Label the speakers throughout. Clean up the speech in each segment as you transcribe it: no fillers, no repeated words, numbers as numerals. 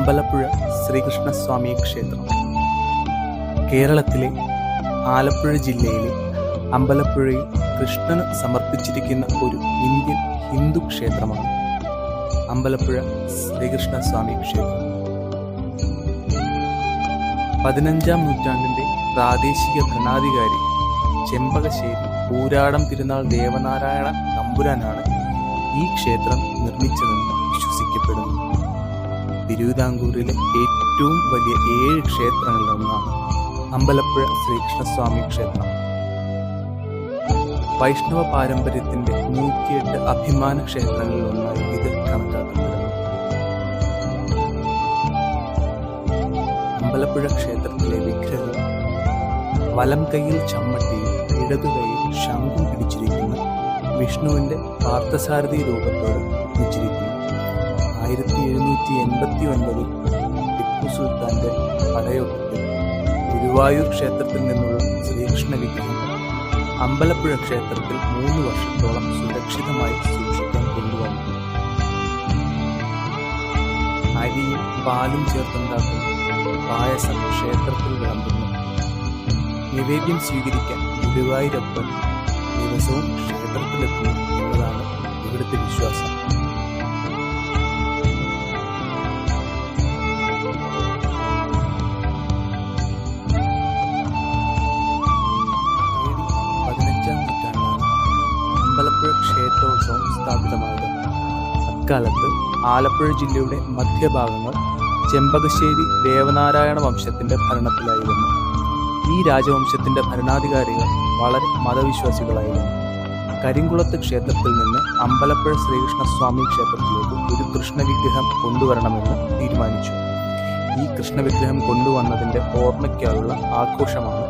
Speaker 1: അമ്പലപ്പുഴ ശ്രീകൃഷ്ണസ്വാമി ക്ഷേത്രം കേരളത്തിലെ ആലപ്പുഴ ജില്ലയിലെ അമ്പലപ്പുഴയിൽ കൃഷ്ണന് സമർപ്പിച്ചിരിക്കുന്ന ഒരു ഇന്ത്യൻ ഹിന്ദു ക്ഷേത്രമാണ് അമ്പലപ്പുഴ ശ്രീകൃഷ്ണസ്വാമി ക്ഷേത്രം. 15-ാം നൂറ്റാണ്ടിന്റെ പ്രാദേശിക ഭരണാധികാരി ചെമ്പകശ്ശേരി പൂരാടം തിരുനാൾ ദേവനാരായണ തമ്പുരാനാണ് ഈ ക്ഷേത്രം നിർമ്മിച്ചതെന്ന് വിശ്വസിക്കപ്പെടുന്നു. തിരുവിതാംകൂറിലെ ഏറ്റവും വലിയ 7 ക്ഷേത്രങ്ങളിലൊന്നാണ് അമ്പലപ്പുഴ ശ്രീകൃഷ്ണസ്വാമി ക്ഷേത്രം. വൈഷ്ണവ പാരമ്പര്യത്തിന്റെ 108 അഭിമാന ക്ഷേത്രങ്ങളിലൊന്നായി ഇത് കണക്കാക്കപ്പെടുന്നു. അമ്പലപ്പുഴ ക്ഷേത്രത്തിലെ വിഗ്രഹം വലം കൈയിൽ ചമ്മട്ടിയും ഇടതു കൈയിൽ ശംഖും പിടിച്ചിരിക്കുന്ന വിഷ്ണുവിന്റെ പാർത്ഥസാരഥി രൂപത്തോടെ നിർമ്മിച്ചിരിക്കുന്നു. 1789 ടിപ്പു സുൽത്താന്റെ പടയോട്ടത്തിൽ ഗുരുവായൂർ ക്ഷേത്രത്തിൽ നിന്നുള്ള ശ്രീകൃഷ്ണ വിഗ്രഹം അമ്പലപ്പുഴ ക്ഷേത്രത്തിൽ 3 വർഷത്തോളം സുരക്ഷിതമായി സൂക്ഷിക്കാൻ കൊണ്ടുവന്നു. അരിയും പാലും ചേർത്തുണ്ടാക്കുന്ന പായസം ക്ഷേത്രത്തിൽ വിളമ്പുന്നു. നിവേദ്യം സ്വീകരിക്കാൻ ഗുരുവായൂരപ്പൻ ദിവസവും ക്ഷേത്രത്തിലെത്തുന്നു എന്നതാണ് ഇവിടുത്തെ വിശ്വാസം. അമ്പലപ്പുഴ ക്ഷേത്രോത്സവം സ്ഥാപിതമായത്. അക്കാലത്ത് ആലപ്പുഴ ജില്ലയുടെ മധ്യഭാഗങ്ങൾ ചെമ്പകശ്ശേരി ദേവനാരായണ വംശത്തിന്റെ ഭരണത്തിലായിരുന്നു. ഈ രാജവംശത്തിന്റെ ഭരണാധികാരികൾ വളരെ മതവിശ്വാസികളായിരുന്നു. കരിങ്കുളത്ത് ക്ഷേത്രത്തിൽ നിന്ന് അമ്പലപ്പുഴ ശ്രീകൃഷ്ണസ്വാമി ക്ഷേത്രത്തിലേക്ക് ഒരു കൃഷ്ണവിഗ്രഹം കൊണ്ടുവരണമെന്ന് തീരുമാനിച്ചു. ഈ കൃഷ്ണവിഗ്രഹം കൊണ്ടുവന്നതിന്റെ ഓർമ്മയ്ക്കായുള്ള ആഘോഷമാണ്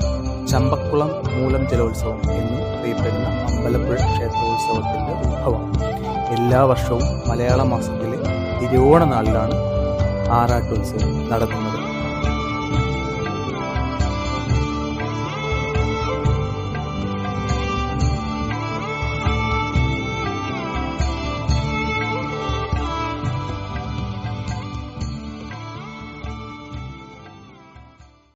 Speaker 1: ചമ്പക്കുളം മൂലം ജലോത്സവം എന്ന് അറിയപ്പെടുന്ന അമ്പലപ്പുഴ ക്ഷേത്രോത്സവത്തിന്റെ ഉത്ഭവം. എല്ലാ വർഷവും മലയാള മാസത്തിലെ തിരുവോണ നാളിലാണ് ആറാട്ടുത്സവം നടക്കുന്നത്.